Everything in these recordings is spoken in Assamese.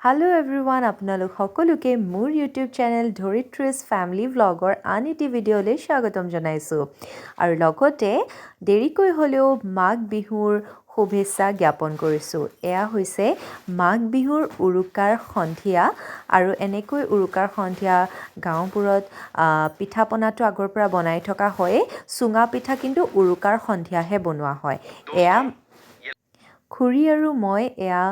Hello everyone, আপোনালোক সকলোকে মোৰ YouTube চেনেল ধৰিত্ৰীজ ফ্যামিলি ভ্লগৰ আন এটি ভিডিঅ'লৈ স্বাগতম জনাইছোঁ আৰু লগতে দেৰিকৈ হ'লেও মাঘ বিহুৰ শুভেচ্ছা জ্ঞাপন কৰিছোঁ। এয়া হৈছে মাঘ বিহুৰ উৰুকাৰ সন্ধিয়া আৰু এনেকৈ উৰুকাৰ সন্ধিয়া গাঁওবোৰত পিঠা পনাটো আগৰ পৰা বনাই থকা হয়। চুঙা পিঠা কিন্তু উৰুকাৰ সন্ধিয়াহে বনোৱা হয়। এয়া খুৰী আৰু মই এয়া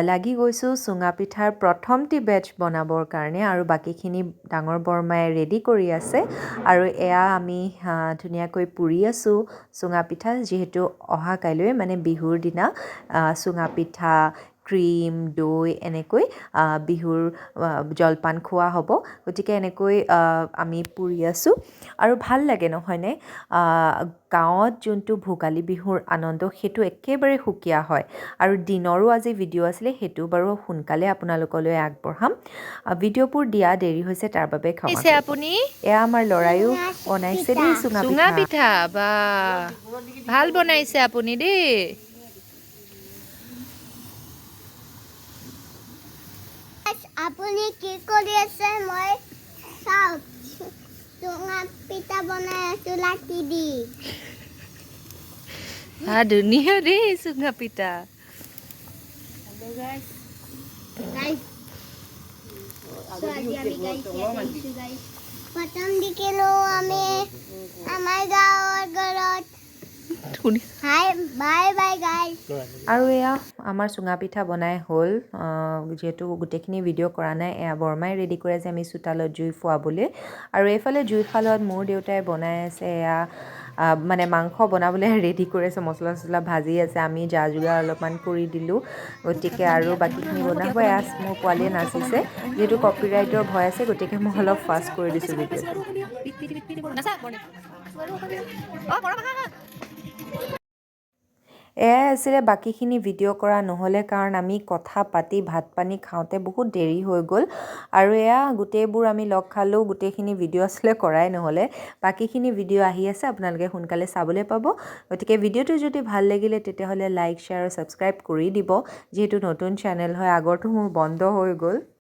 লাগি গৈছোঁ চুঙা পিঠাৰ প্ৰথমটি বেটচ বনাবৰ কাৰণে আৰু বাকীখিনি ডাঙৰ বৰমাই ৰেডি কৰি আছে আৰু এয়া আমি ধুনীয়াকৈ পুৰি আছোঁ চুঙা পিঠা, যিহেতু অহা কাইলৈ মানে বিহুৰ দিনা চুঙা পিঠা, ক্ৰীম, দৈ এনেকৈ বিহুৰ জলপান খোৱা হ'ব। গতিকে এনেকৈ আমি পুৰি আছোঁ আৰু ভাল লাগে নহয়নে? গাঁৱত যোনটো ভোগালী বিহুৰ আনন্দ সেইটো একেবাৰে সুকীয়া হয় আৰু দিনৰো আজি ভিডিঅ' আছিলে, সেইটো বাৰু সোনকালে আপোনালোকলৈ আগবঢ়াম। ভিডিঅ'বোৰ দিয়া দেৰি হৈছে তাৰ বাবে ক্ষমা কৰিব। আপুনি এয়া আমাৰ ল'ৰায়ো বনাইছে দেই চুঙা চুঙা পিঠা। পিঠা বা ভাল বনাইছে আপুনি দেই। আপুনি কি কৰি আছে? মই চাওক চুঙা পিঠা বনাই আছো লাঠি দি। ধুনীয়া দেই চুঙা পিঠা। প্ৰথম দেখিলো আমি আমাৰ গাঁৱৰ ঘৰত। হাই বাই বাই গাইজ। আৰু এয়া আমাৰ চুঙা পিঠা বনাই হ'ল। যিহেতু গোটেইখিনি ভিডিঅ' কৰা নাই, এয়া বৰমাই ৰেডি কৰি আছে আমি চোতালত জুই ফুৱাবলৈ। আৰু এইফালে জুইশালত মোৰ দেউতাই বনাই আছে এয়া মানে মাংস বনাবলৈ ৰেডি কৰি আছে, মছলা চছলা ভাজি আছে। আমি যা যোগাৰ অলপমান কৰি দিলোঁ, গতিকে আৰু বাকীখিনি বনাব। এয়া মোৰ পোৱালীয়ে নাচিছে, যিহেতু কপিৰাইটৰ ভয় আছে, গতিকে মই অলপ ফাষ্ট কৰি দিছোঁ ভিডিঅ'টো। এয়াই আছিলে, বাকীখিনি ভিডিঅ' কৰা নহ'লে কাৰণ আমি কথা পাতি ভাত পানী খাওঁতে বহুত দেৰি হৈ গ'ল আৰু এয়া গোটেইবোৰ আমি লগ খালোঁ, গোটেইখিনি ভিডিঅ' আছিলে কৰাই নহ'লে। বাকীখিনি ভিডিঅ' আহি আছে, আপোনালোকে সোনকালে চাবলৈ পাব। গতিকে ভিডিঅ'টো যদি ভাল লাগিলে তেতিয়াহ'লে লাইক, শ্বেয়াৰ আৰু ছাবস্ক্ৰাইব কৰি দিব, যিহেতু নতুন চেনেল হয়, আগৰটো মোৰ বন্ধ হৈ গ'ল।